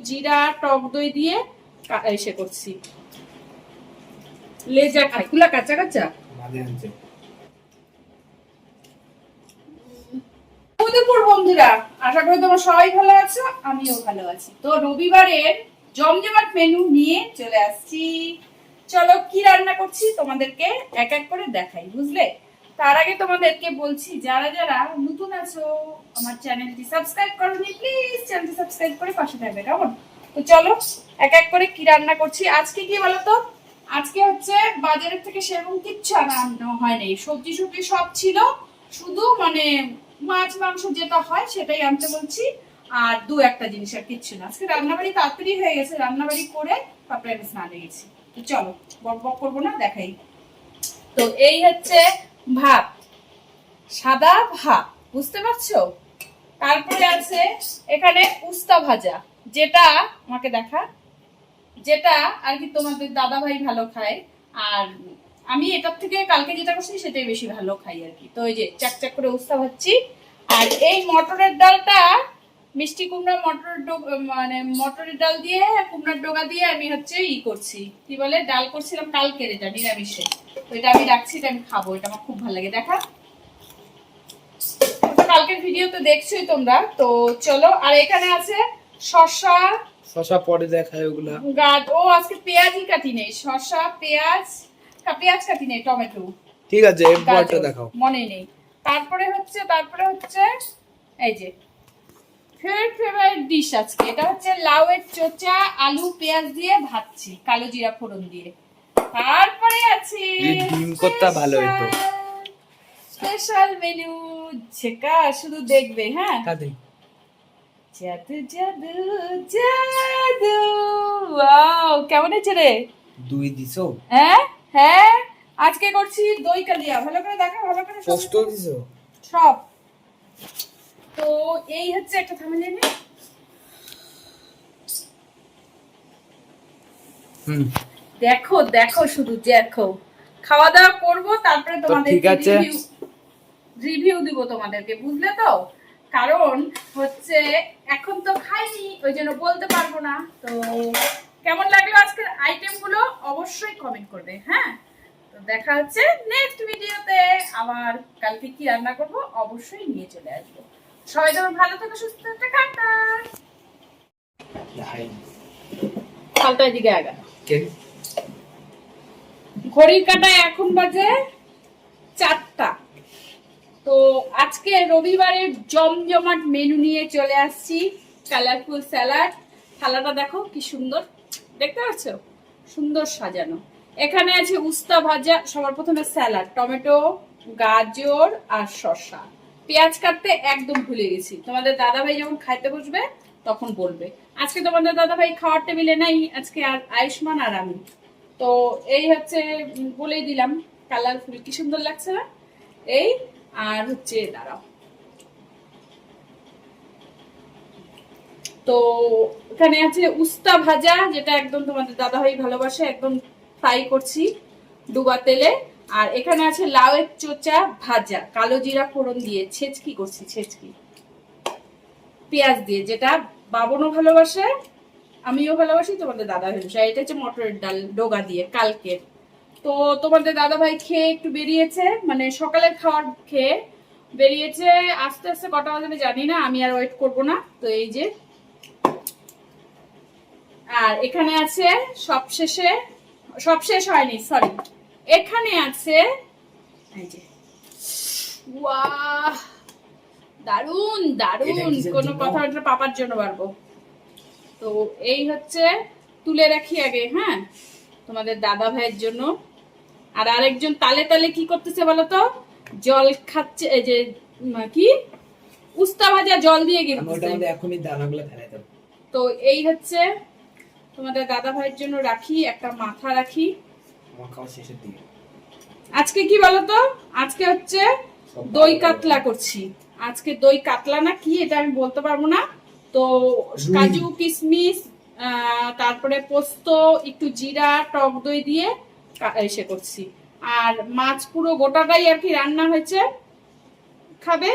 জিরা টক দই দিয়ে এসে করছি। লেজা খাইগুলা কাঁচা কাঁচা বন্ধুরা, আশা করি তোমরা সবাই ভালো আছো, আমিও ভালো আছি। তো রবিবারের জমজমাট মেনু নিয়ে চলে আসছি। চলো কি রান্না করছি তোমাদেরকে এক এক করে দেখাই, বুঝলে? তার আগে তোমাদেরকে বলছি, যারা যারা নতুন আছো আমার চ্যানেলটি সাবস্ক্রাইব করোনি, প্লিজ চ্যানেলটি সাবস্ক্রাইব করে পাশে থাকবে, কেমন? তো চলো এক এক করে কি রান্না করছি। আজকে কি বলতো, আজকে হচ্ছে বাজারের থেকে সেরকম কিচ্ছু আনা হয়নি, সবজি সবজি সব ছিল, শুধু মানে মাছ মাংস যেটা হয় সেটাই আনতে বলছি, আর দু একটা জিনিস, আর কিচ্ছু না। আজকে রান্নাবাড়ি তাড়াতাড়ি হয়ে গেছে, রান্নাবাড়ি করে তারপরে আমি স্নানে গেছি। তো চলো বক বক করবো না, দেখাই। তো এই হচ্ছে ভাত, সাদা ভাত, বুঝতে পারছো? তারপরে আছে এখানে উস্তা ভাজা, যেটা আমাকে দেখা, যেটা আর কি তোমাদের দাদা ভাই ভালো খায়, আর আমি এটার থেকে কালকে যেটা করছি সেটাই বেশি ভালো খাই আর কি। তো ওই যে চাক করে উস্তা ভাজছি। আর এই মটরের ডালটা মিষ্টি কুমড়া মানে মটরের ডাল দিয়ে কুমড়ার ডগা দিয়ে আমি হচ্ছে করছি, কি বলে, ডাল করছিলাম কালকে, এটা নিরামিষে। তো এটা আমি রাখছি, এটা আমি খাবো, এটা আমার খুব ভালো লাগে। দেখা, কালকের ভিডিও তো দেখছোই তোমরা। তো চলো, আর এখানে আছে শসা, শসা পরে দেখায় ওগুলা। ও আজকে পেঁয়াজই কাটি নেই, শসা পেঁয়াজ কাটি নেই, টমেটো। ঠিক আছে, এরপরটা দেখাও, মনে নেই। তারপরে হচ্ছে এই যে ফেভারিট ডিশ আজকে, এটা হচ্ছে লাউয়ের চোচা আলু পেঁয়াজ দিয়ে ভাজছি কালো জিরা ফোড়ন দিয়ে। তারপরে আছে ডিম করতে ভালো হইতো, স্পেশাল মেনু, ছেকা শুধু দেখবে। হ্যাঁ, জাদু জাদু জাদু, ওয়াও, কেমন হয়েছে রে? দুই দিছো? হ্যাঁ হ্যাঁ, আজকে করছি দই কালিয়া, ভালো করে দেখা, ভালো করে পোস্ট দিছো সব। তো এই হচ্ছে একটা থাম্বনেল। দেখো দেখো, শুধু দেখো, খাওয়া দাওয়া করবো, তারপরে তোমাদের রিভিউ দিব তোমাদেরকে, বুঝলে তো? কারণ হচ্ছে এখন তো খাইনি, ওই জন্য বলতে পারবো না। তো কেমন লাগলো আজকের আইটেম গুলো অবশ্যই কমেন্ট করবে। হ্যাঁ, তো দেখা হচ্ছে নেক্সট ভিডিওতে। আবার কালকে কি রান্না করব অবশ্যই নিয়ে চলে আসবো। সবাই তোমার ভালো থেকো, সুস্থ থেকো, টাটা। খালটার দিকে আগা, ঘড়ির কাঁটায় এখন বাজে 4টা। তো আজকে রবিবারের জমজমাট মেনু নিয়ে চলে আসছি। কালারফুল স্যালাড, থালাটা দেখো কি সুন্দর, দেখতে পাচ্ছ, সুন্দর সাজানো। এখানে আছে উস্তা ভাজা, সবার প্রথমে স্যালাড, টমেটো গাজর আর শসা। পেঁয়াজ কাটতে একদম ভুলে গেছি, তোমাদের দাদা ভাই যখন খাইতে বসবে তখন বলবে। আজকে তোমাদের দাদা ভাই খাওয়ার টেবিলে নাই, আজকে আর আয়ুষ্মান আর আমি। তো এই হচ্ছে, বলেই দিলাম, কালারফুল কি সুন্দর লাগছে না? এই আর হচ্ছে দাঁড়াও, তো এখানে আছে উস্তা ভাজা, যেটা একদম তোমাদের দাদা ভাই ভালোবাসে, একদম ফ্রাই করছি ডুবা তেলে। আর এখানে আছে লাউয়ের চোচা ভাজা কালো জিরা ফোড়ন দিয়ে, ছেচকি করছি, ছেচকি পেঁয়াজ দিয়ে, যেটা বাবনও ভালোবাসে, আমিও ভালোবাসি, তোমাদের দাদা ভালোবাসে। এটা হচ্ছে মটরের ডাল ডোগা দিয়ে কালকের। তো তোমাদের দাদা ভাই খেয়ে একটু বেরিয়েছে, মানে সকালের খাওয়ার খেয়ে বেরিয়েছে, আস্তে আস্তে কটা বাজে জানি না, আমি আর ওয়েট করব না। তো এই যে, আর এখানে আছে সব শেষ হয়নি, সরি, এখানে আছে এই যে, ওয়াহ, দারুন দারুন, কোনো কথা ওটা পাপার জন্য বাড়বো। তো এই হচ্ছে, তুলে রাখি আগে, হ্যাঁ, তোমাদের দাদা ভাইয়ের জন্য। আর আরেকজন তালে তালে কি করতেছে বলতো, জল খাচ্ছে, এই যে কি উস্তা ভাজা জল দিয়ে গিলতেছে। এখনই দানাগুলো ফেলাই দাও। তো এই হচ্ছে তোমাদের দাদা ভাইয়ের জন্য রাখি, একটা মাথা রাখি। আমার খাওয়া শেষের দিকে আজকে কি বলতো, আজকে হচ্ছে দই কাতলা করছি। আজকে দই কাতলা না কি এটা আমি বলতে পারবো না। তো কাজু কিশমিশ, তারপরে পোস্ত, একটু জিরা টক দই দিয়ে এসে করছি। আর মাছ পুরো গোটাটাই আর কি রান্না হয়েছে, খাবে।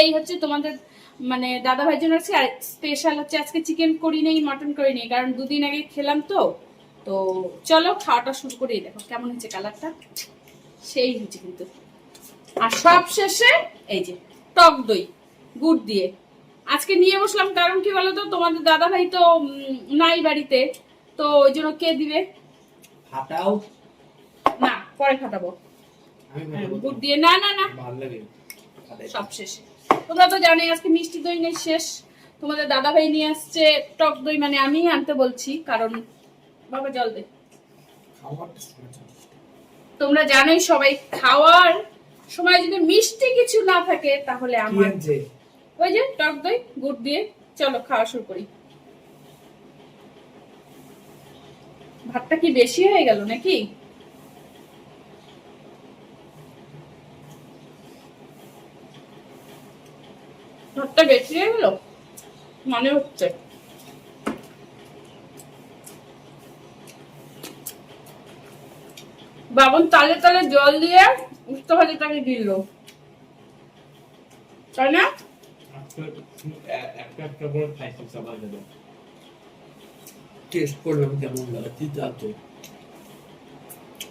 এই হচ্ছে তোমাদের মানে দাদা ভাইয়ের জন্য আজকে স্পেশাল হচ্ছে, আজকে চিকেন করি নেই, মটন করি নেই, কারণ দুদিন আগে খেলাম তো। তো চলো খাওয়াটা শুরু করি। দেখো কেমন হচ্ছে কালারটা, সেই হচ্ছে কিন্তু। আর সব শেষে এই যে টক দই গুড় দিয়ে আজকে নিয়ে বসলাম, কারণ কি বলতো, তোমাদের দাদা ভাই তো নাই বাড়িতে, তো ওই জন্য কে দিবে। ফাটাও, না পরে ফাটাবো, আমি ফাটাবো। গুড় দিয়ে। না না না, ভালো লাগে ফাটাইতে। সব শেষে। তোমরা তো জানোই আজকে মিষ্টি দই নেই, শেষ। তোমাদের দাদা ভাই নিয়ে আসছে টক দই, মানে আমি আনতে বলছি, কারণ বাবা জল দে। খাবারটা শুনেছো? তোমরা জানোই সবাই খাওয়ার সময় যদি মিষ্টি কিছু না থাকে তাহলে কি আমার আনছে? ওই যে টক দই গুড় দিয়ে। চলো খাওয়া শুরু করি। ভাতটা কি বেশি হয়ে গেল নাকি? ভাতটা বেশি হয়ে গেল মনে হচ্ছে। বাবন তালে তালে জল দিয়ে উস্তা ভাজিটাকে দিল, তাই না? একটা একটা করে খাইছি সবাই মিলে। টেস্ট করলাম কেমন লাগে। তিতা তো,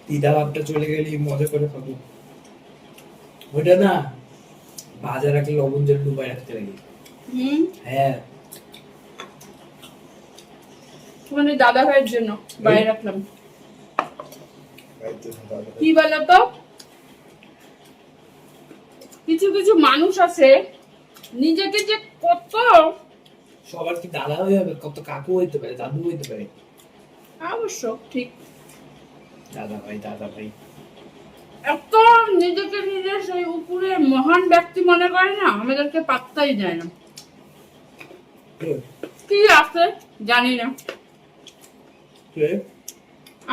তিতা ভাবটা চলে গেলেই মজা করে খাবো। ওইটা না ভাজা রাখলে লবণ জল ডুবাই রাখতে লাগে। হ্যাঁ, তোমাদের দাদা ভাইয়ের জন্য বাইরে রাখলাম। কি বলতো, কিছু কিছু মানুষ আছে নিজেকে যে কত, সবার কি দাদা হয়ে যাবে? কত কাকু হইতে পারে, দাদু হইতে পারে। অবশ্য ঠিক, দাদা ভাই, দাদা ভাই। এত নিজেকে নিজে সেই উপরে মহান ব্যক্তি মনে করে না, আমাদেরকে পাত্তাই দেয় না। কি আছে জানি না,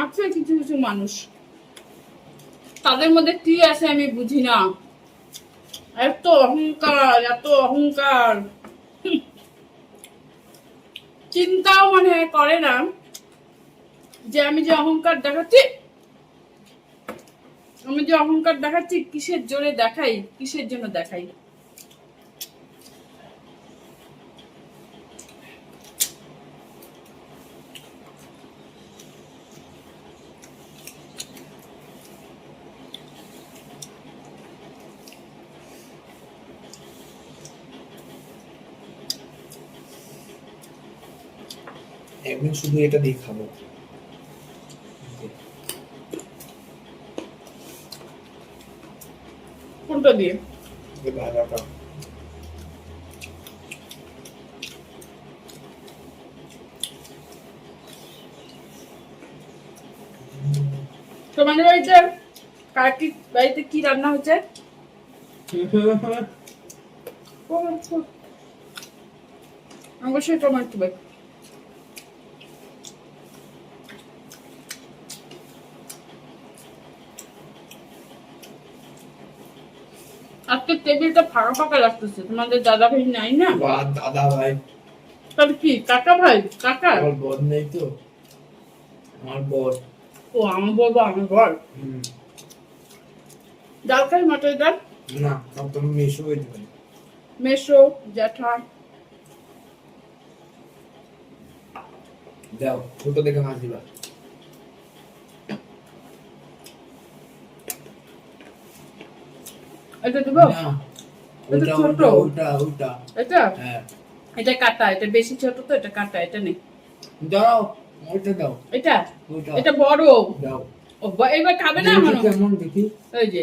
আছে কিছু কিছু মানুষ, তাদের মধ্যে কি আছে আমি বুঝি না। এত অহংকার, এত অহংকার, চিন্তাও মনে হয় করে না যে আমি যে অহংকার দেখাচ্ছি, আমি যে অহংকার দেখাচ্ছি কিসের জোরে দেখাই, কিসের জন্য দেখাই। একদিন শুধু এটা দিয়ে খাবো। কোনটা দিয়ে? এই ভাজাটা। তোমাদের বাড়িতে কাকি বাড়িতে কি রান্না হচ্ছে? অবশ্যই টমেটো দেবে। আজকে টেবিলটা ফাঁকা ফাঁকা লাগতেছে, তোমাদের দাদা ভাই নাই না? বা দাদা ভাই, তাহলে কি কাকা ভাই? কাকা? আমার বর নেই তো, আমার বর। ও আমি বলবো আমি বল। ডাল খাই, মটর ডাল। না, সব তুমি মেশো হইতে পারে। মেসো, জ্যাঠা। দাও, ছোট দেখে মাছ দিবা। এটা দিব? না, এটা ওটা ছোট। ওটা ওটা ওটা। এটা? হ্যাঁ, এটা কাটা, এটা বেশি ছোট তো, এটা কাটা, এটা নেই। দাও, ওটা দাও। এটা? ওটা এটা বড়। দাও। ও এবার খাবে না দেখি এখনো? কেমন দেখি। ওই যে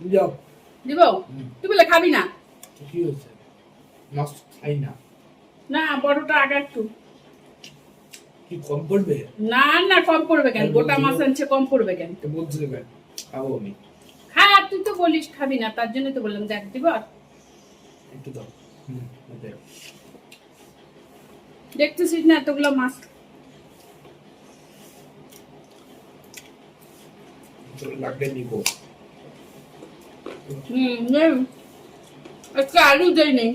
দাও। দিব? তুই বলে খাবি না? কি হয়েছে? মাছ খাই না। না বড়টা আগে একটু। কি কম পড়বে? না না, কম পড়বে কেন? আর গোটা বলছিল? মাছ আনছে, কম পড়বে কেন? তো বলতে দেবে, খাবো আমি। হ্যাঁ তুই তো বলিস খাবি না, তার জন্য তো বললাম দেখ দিব। একটু দাও। ওটা। দেখতেছিস না এতগুলো মাছ? তোর লাগলে নিবো। নেই। আজকে আলু দেয় নেই।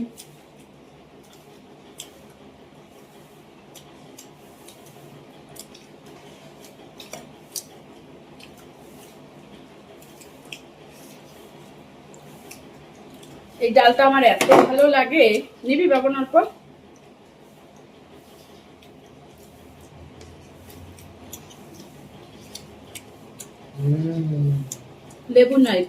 এই ডালটা আমার এত ভালো লাগে। নিবি বাবন অল্প? লেবু নাই।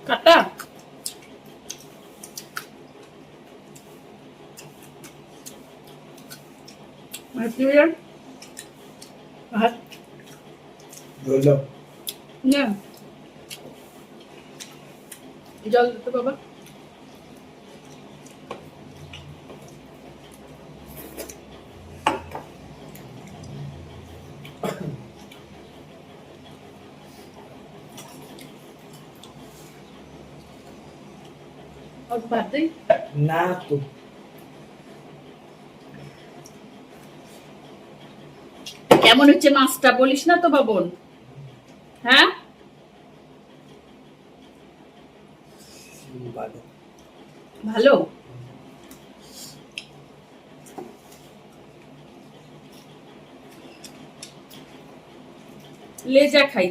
কাটা ভাত না, জল দিতে বাবা। ভাত দিই না তো, কেমন হচ্ছে মাছটা বলিস না তো বাবন? হ্যাঁ ভালো। ভালো। লেজা খাই।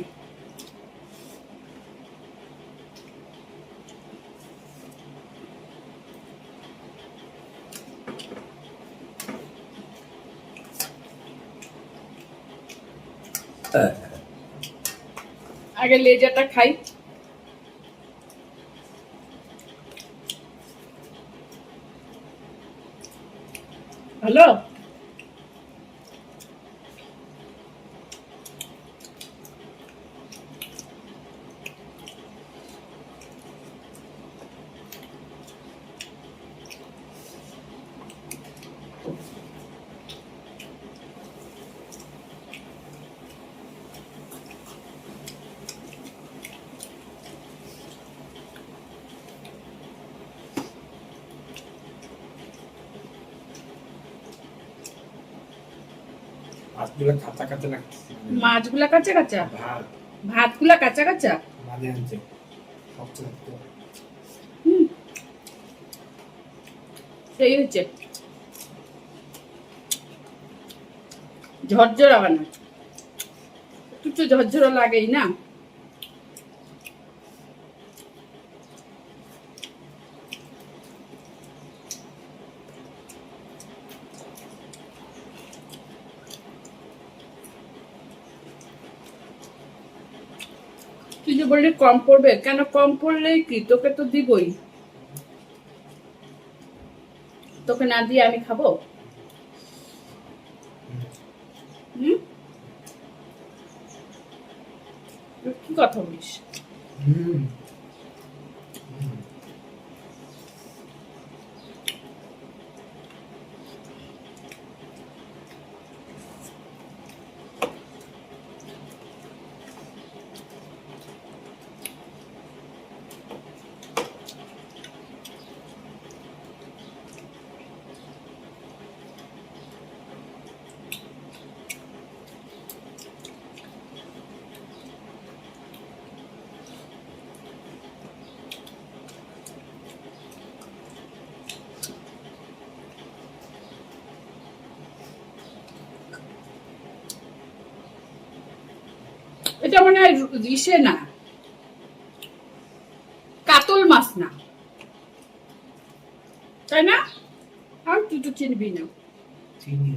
আগে লেজাটা খাই। হ্যালো, মাছগুলো কাঁচা কাঁচা লাগছে। মাছগুলা কাঁচা কাঁচা, ভাত ভাতগুলা কাঁচা কাঁচা। মানে আনছে শক্ত শক্ত। সেই হচ্ছে ঝরঝরা বানা, একটু তো ঝরঝরা লাগেই না। তুই যে বললি কম পড়বে, কেন কম পড়লেই কি, তোকে তো দিবই। তোকে না দিয়ে আমি খাবো? হুম, কি কথা বলিস? এটা মনে হয় ইসে না, কাতল মাছ না, তাই না? আর তুই তো চিনবি না। চিনি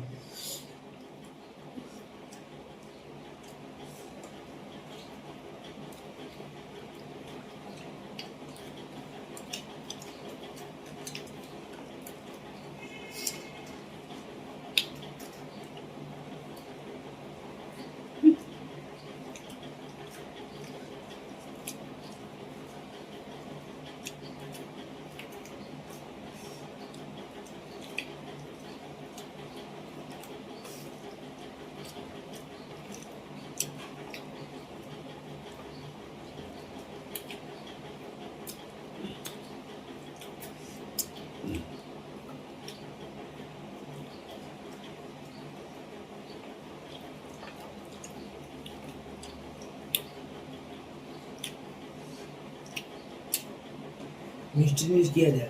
মিষ্টি জিনিস কি আছে?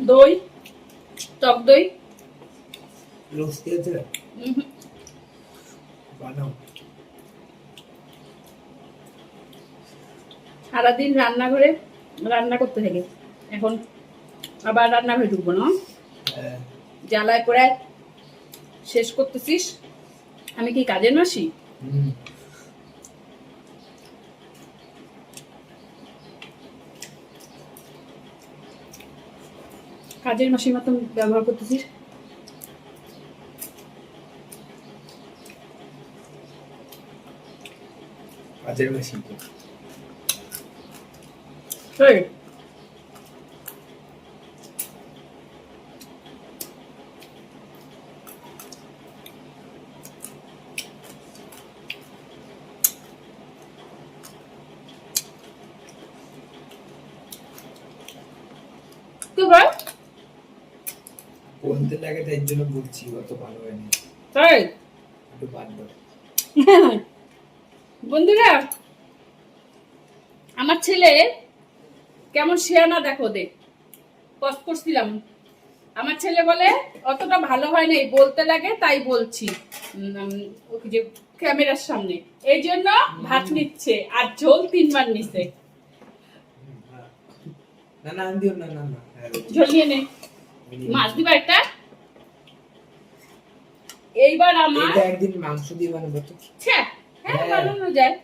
দই, টক দই। লস্যি আছে? বানাও। সারাদিন রান্নাঘরে রান্না করতে থাকে, এখন আবার রান্নাঘরে ঢুকবো না? হ্যাঁ। জ্বালায় পড়ে শেষ করতেছিস। আমি কি কাজের মাসি? হুম। কাজের মাসির মতন ব্যবহার করতেছিস। কাজের মেশিন তো। এই, কি ভাই? বলতে লাগে তাই জন্য বলছি, অত ভালো হয়নি, তাই একটু বাদ দাও। বন্ধুরা, আমার ছেলে কেমন শিয়ানা দেখো, দেখ কষ্ট করছিলাম। আমার ছেলে বলে অতটা ভালো হয় নাই, বলতে লাগে তাই বলছি ওই যে ক্যামেরার সামনে, এই জন্য ভাত নিচ্ছে আর ঝোল 3 বার নিচ্ছে। না না দিও না, না না, হ্যাঁ, ঝোল নিয়ে নে, মাছ দিবা একটা। এইবার আমার এটা একদিন মাংস দিয়ে বানাবো তো। ছ্যা, হ্যাঁ হ্যাঁ। বানানো যায়।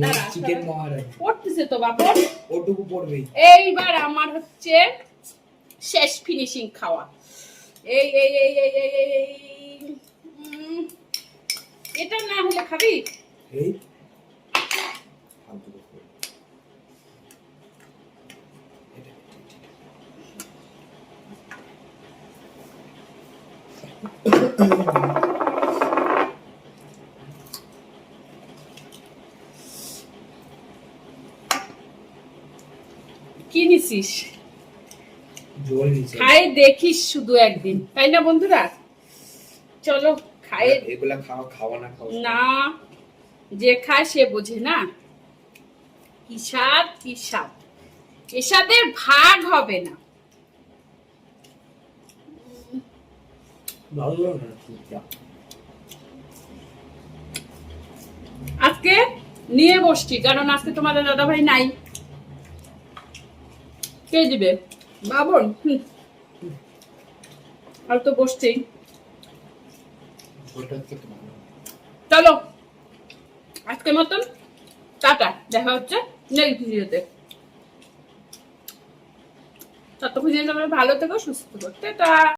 দাঁড়া, চিকেন মহারাজ পড়তেছে তো বাপন। ওটুকু পড়বেই। এইবার আমার হচ্ছে শেষ ফিনিশিং খাওয়া। এই এই এই এই এই এই এই, এটা না হলে খাবি? এই ফালতু কথা। কি নিছিস? জল নিচে। খাই দেখিস শুধু একদিন, তাই না বন্ধুরা? চলো খাই। এগুলা খাওয়া না খাওয়া না, যে খায় সে বোঝে না কি স্বাদ, কি স্বাদ। এর সাথে ভাগ হবে না। ভালো না চুপচাপ। আজকে নিয়ে বসছি কারণ আজকে তোমাদের দাদা ভাই নাই। কে দিবে? বাবন। আর তো বসছেই। ঝোলটা হচ্ছে তো ভালো। চলো আজকের মতন টাটা, দেখা হচ্ছে নেক্সট ভিডিওতে। ততক্ষণ যেন তোমরা ভালো থেকো, সুস্থ থেকো। টাটা।